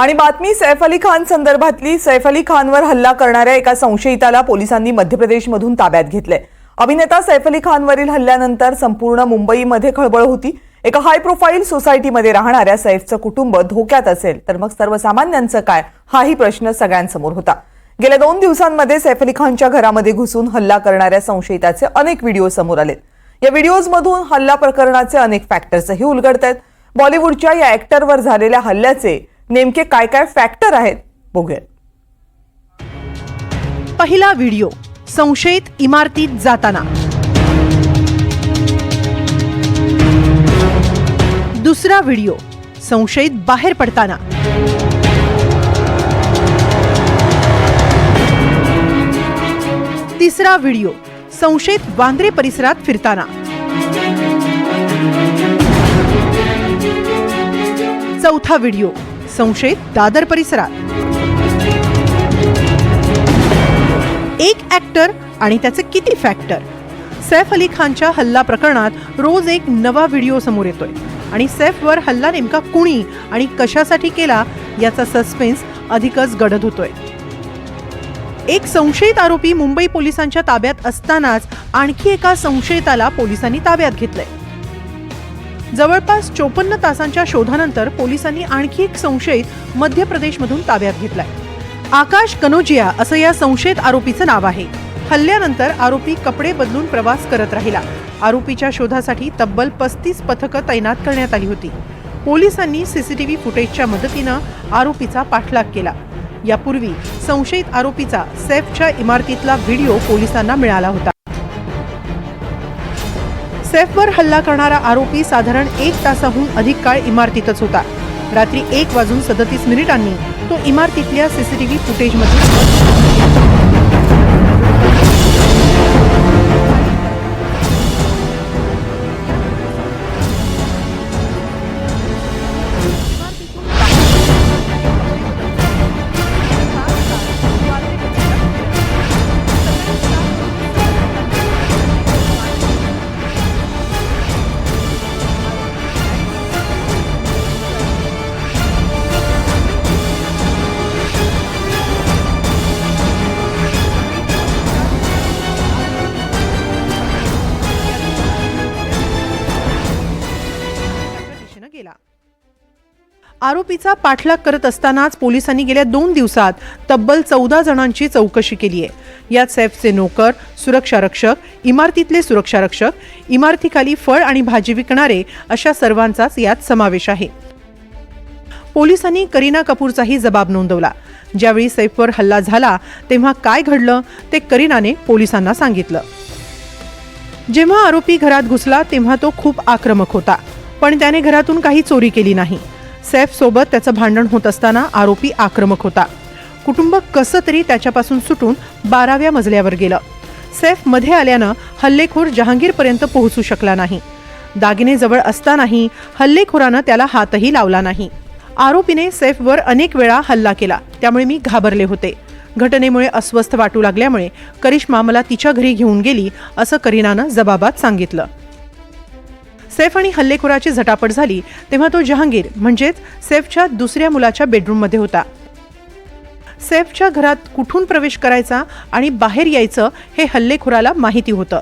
आणि बातमी सैफ अली खान संदर्भातली सैफ अली खानवर हल्ला करणाऱ्या एका संशयिताला पोलिसांनी मध्य प्रदेशमधून ताब्यात घेतले। अभिनेता सैफ अली खानवरील हल्ल्यानंतर संपूर्ण मुंबईमध्ये खळबळ होती। एका हाय प्रोफाईल सोसायटीमध्ये राहणाऱ्या सैफचं कुटुंब धोक्यात असेल तर मग सर्वसामान्यांचं काय, हाही प्रश्न सगळ्यांसमोर होता। गेल्या 2 दिवसांमध्ये सैफ अली खानच्या घरामध्ये घुसून हल्ला करणाऱ्या संशयिताचे अनेक व्हिडिओ समोर आलेत। या व्हिडिओजमधून हल्ला प्रकरणाचे अनेक फॅक्टर्सही उलगडतायत। बॉलिवूडच्या या ॲक्टरवर झालेल्या हल्ल्याचे नेमके काय काय फॅक्टर आहेत बघूया। पहिला व्हिडिओ, संशयित इमारतीत जाताना। दुसरा व्हिडिओ, संशयित बाहेर पडताना। तिसरा व्हिडिओ, संशयित वांद्रे परिसरात फिरताना। चौथा व्हिडिओ, संशयित दादर परिसरात। एक ॲक्टर आणि त्याचे किती फॅक्टर। सैफ अली खानच्या हल्ला प्रकरणात रोज एक नवा व्हिडिओ समोर येतोय आणि सैफवर हल्ला नेमका कुणी आणि कशासाठी केला याचा सस्पेन्स अधिकच गडद होतोय। एक संशयित आरोपी मुंबई पोलिसांच्या ताब्यात असतानाच आणखी एका संशयिताला पोलिसांनी ताब्यात घेतलंय। जवळपास 54 तासांच्या शोधानंतर पोलिसांनी आणखी एक संशयित मध्य प्रदेशमधून ताब्यात घेतलाय। आकाश कनोजिया असं या संशयित आरोपीचं नाव आहे। हल्ल्यानंतर आरोपी कपडे बदलून प्रवास करत राहिला। आरोपीच्या शोधासाठी तब्बल 35 पथकं तैनात करण्यात आली होती। पोलिसांनी सीसीटीव्ही फुटेजच्या मदतीनं आरोपीचा पाठलाग केला। यापूर्वी संशयित आरोपीचा सैफच्या इमारतीतला व्हिडिओ पोलिसांना मिळाला होता। सैफवर हल्ला करणारा आरोपी साधारण 1 तासाहून अधिक काळ इमारतीतच होता। रात्री 1:37 तो इमारतीतल्या सीसीटीव्ही फुटेजमध्ये आरोपीचा पाठलाग करत असतानाच पोलिसांनी गेल्या 2 दिवसात तब्बल 14 जणांची चौकशी केली आहे। यात सैफचे नोकर, सुरक्षारक्षक, इमारतीतले सुरक्षारक्षक, इमारतीखाली फळ आणि भाजी विकणारे अशा सर्वांचाच यात समावेश आहे। पोलिसांनी करीना कपूरचाही जबाब नोंदवला। ज्यावेळी सैफवर हल्ला झाला तेव्हा काय घडलं ते करीनाने पोलिसांना सांगितलं। जेव्हा आरोपी घरात घुसला तेव्हा तो खूप आक्रमक होता, पण त्याने घरातून काही चोरी केली नाही। सैफ सोबत त्याचं भांडण होत असताना आरोपी आक्रमक होता। कुटुंब कसं तरी त्याच्यापासून सुटून 12व्या मजल्यावर गेलं। सैफ मध्ये आल्यानं हल्लेखोर जहांगीरपर्यंत पोहोचू शकला नाही। दागिने जवळ असतानाही हल्लेखोरानं त्याला हातही लावला नाही। आरोपीने सैफवर अनेक वेळा हल्ला केला, त्यामुळे मी घाबरले होते। घटनेमुळे अस्वस्थ वाटू लागल्यामुळे करिश्मा मला तिच्या घरी घेऊन गेली असं करीनानं जबाबात सांगितलं। सैफ आणि हल्लेखोराची झटापट झाली तेव्हा तो जहांगीर म्हणजेच सैफच्या दुसऱ्या मुलाच्या बेडरूममध्ये होता। सैफच्या घरात कुठून प्रवेश करायचा आणि बाहेर यायचं हे हल्लेखोराला माहिती होतं।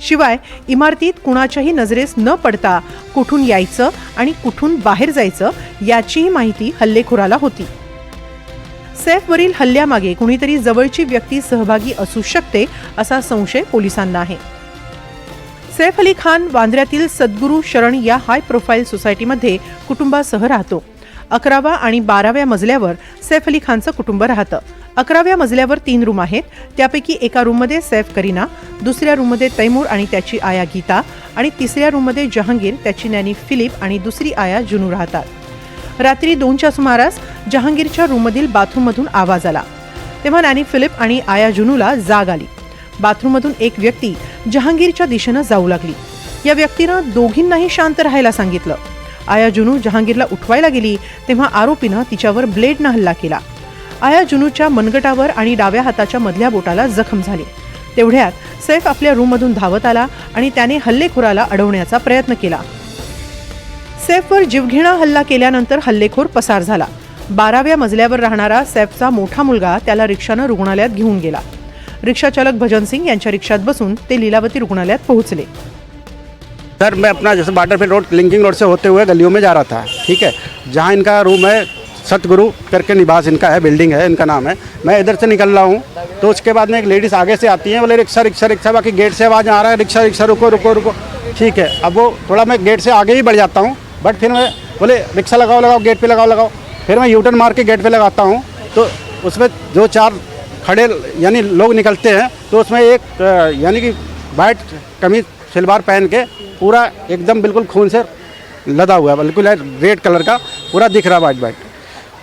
शिवाय इमारतीत कुणाच्याही नजरेस न पडता कुठून यायचं आणि कुठून बाहेर जायचं याचीही माहिती हल्लेखोराला होती। सैफवरील हल्ल्यामागे कुणीतरी जवळची व्यक्ती सहभागी असू शकते असा संशय पोलिसांना आहे। सैफ अली खान वांद्र्यातील सद्गुरू शरण या हाय प्रोफाईल सोसायटीमध्ये कुटुंबासह राहतो। 11व्या आणि 12व्या मजल्यावर सैफ अली खानचं कुटुंब राहतं। 11व्या मजल्यावर 3 रूम आहेत, त्यापैकी एका रूममध्ये सैफ करीना, दुसऱ्या रूममध्ये तैमूर आणि त्याची आया गीता आणि तिसऱ्या रूममध्ये जहांगीर, त्याची नॅनी फिलिप आणि दुसरी आया जुनू राहतात। रात्री 2च्या सुमारास जहांगीरच्या रूममधील बाथरूममधून आवाज आला, तेव्हा नॅनी फिलिप आणि आया जुनूला जाग आली। बाथरूममधून एक व्यक्ती जहांगीरच्या दिशेनं जाऊ लागली। या व्यक्तीनं दोघींनाही शांत राहायला सांगितलं। आया जुनू जहांगीरला उठवायला गेली तेव्हा आरोपीनं तिच्यावर ब्लेडनं हल्ला केला। आया जुनूच्या मनगटावर आणि डाव्या हाताच्या मधल्या बोटाला जखम झाली। तेवढ्यात सैफ आपल्या रूममधून धावत आला आणि त्याने हल्लेखोराला अडवण्याचा प्रयत्न केला। सैफवर जीवघेणा हल्ला केल्यानंतर हल्लेखोर पसार झाला. 12व्या मजल्यावर राहणारा सैफचा मोठा मुलगा त्याला रिक्षानं रुग्णालयात घेऊन गेला. रिक्षाचालक भजन सिंग यांच्या रिक्षात बसून ते लीलावती रुग्णालयात पोहोचले. सर मैं अपना जैसे बाटरफील्ड रोड लिंकिंग रोड से होते हुए गलियों में जा रहा था, ठीक है, जहाँ इनका रूम है सतगुरु करके निवास इनका है, बिल्डिंग है, इनका नाम है. मैं इधर से निकल रहा हूँ तो उसके बाद में एक लेडीज़ आगे से आती है, बोले रिक्शा रिक्शा रिक्शा, बाकी गेट से आवाज़ आ रहा है रिक्शा रिक्शा, रुको रुको रुको, ठीक है. अब वो थोड़ा मैं गेट से आगे ही बढ़ जाता हूँ, बट फिर मैं बोले रिक्शा लगाओ लगाओ, गेट पे लगाओ लगाओ. फिर मैं यूटर्न मार के गेट पे लगाता हूँ तो उसमें जो चार खड़े यानी लोग निकलते हैं तो उसमें एक यानी कि वाइट कमीज सलवार पहन के पूरा एकदम बिल्कुल खून से लदा हुआ है, बिल्कुल रेड कलर का पूरा दिख रहा है वाइट वाइट.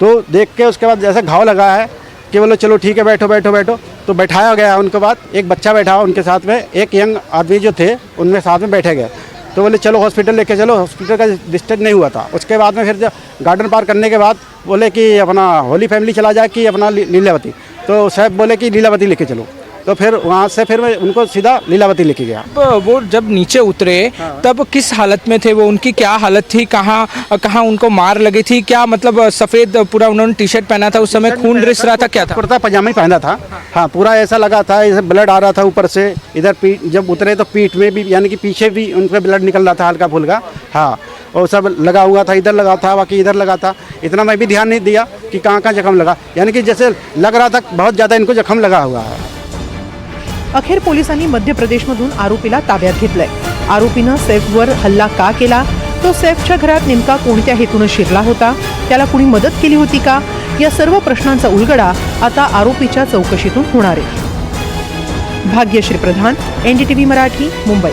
तो देख के उसके बाद जैसे घाव लगा है कि बोलो चलो ठीक है बैठो बैठो बैठो, तो बैठाया गया. उनके बाद एक बच्चा बैठा उनके साथ में, एक यंग आदमी जो थे उनमें साथ में बैठे गए. तो बोले चलो हॉस्पिटल लेके चलो, हॉस्पिटल का डिस्चार्ज नहीं हुआ था. उसके बाद में फिर जब गार्डन पार करने के बाद बोले कि अपना होली फैमिली चला जाए कि अपना लीलावती, तो साहब बोले कि लीलावती लेके चलो. तो फिर वहाँ से फिर मैं उनको सीधा लीलावती लेके गया. वो जब नीचे उतरे तब किस हालत में थे वो, उनकी क्या हालत थी, कहाँ उनको मार लगी थी, क्या मतलब सफ़ेद पूरा उन्होंने टी शर्ट पहना था, उस समय खून रिस रहा था, क्या था? कुर्ता पजामा ही पहना था. हाँ, पूरा ऐसा लगा था जैसे ब्लड आ रहा था ऊपर से. इधर पीठ जब उतरे तो पीठ में भी यानी कि पीछे भी उनका ब्लड निकल रहा था हल्का फुल्का. हाँ, और सब लगा हुआ था, इधर लगा था बाकी इधर लगा था. इतना मैं भी ध्यान नहीं दिया कि कहाँ कहाँ जख्म लगा, यानी कि जैसे लग रहा था बहुत ज़्यादा इनको जख्म लगा हुआ है. अखेर पोलिसांनी मध्य प्रदेशमधून आरोपीला ताब्यात घेतलंय. आरोपीनं सैफवर हल्ला का केला, तो सैफच्या घरात नेमका कोणत्या हेतूनं शिरला होता, त्याला कुणी मदत केली होती का, या सर्व प्रश्नांचा उलगडा आता आरोपीच्या चौकशीतून होणार आहे. भाग्यश्री प्रधान, NDTV मराठी, मुंबई.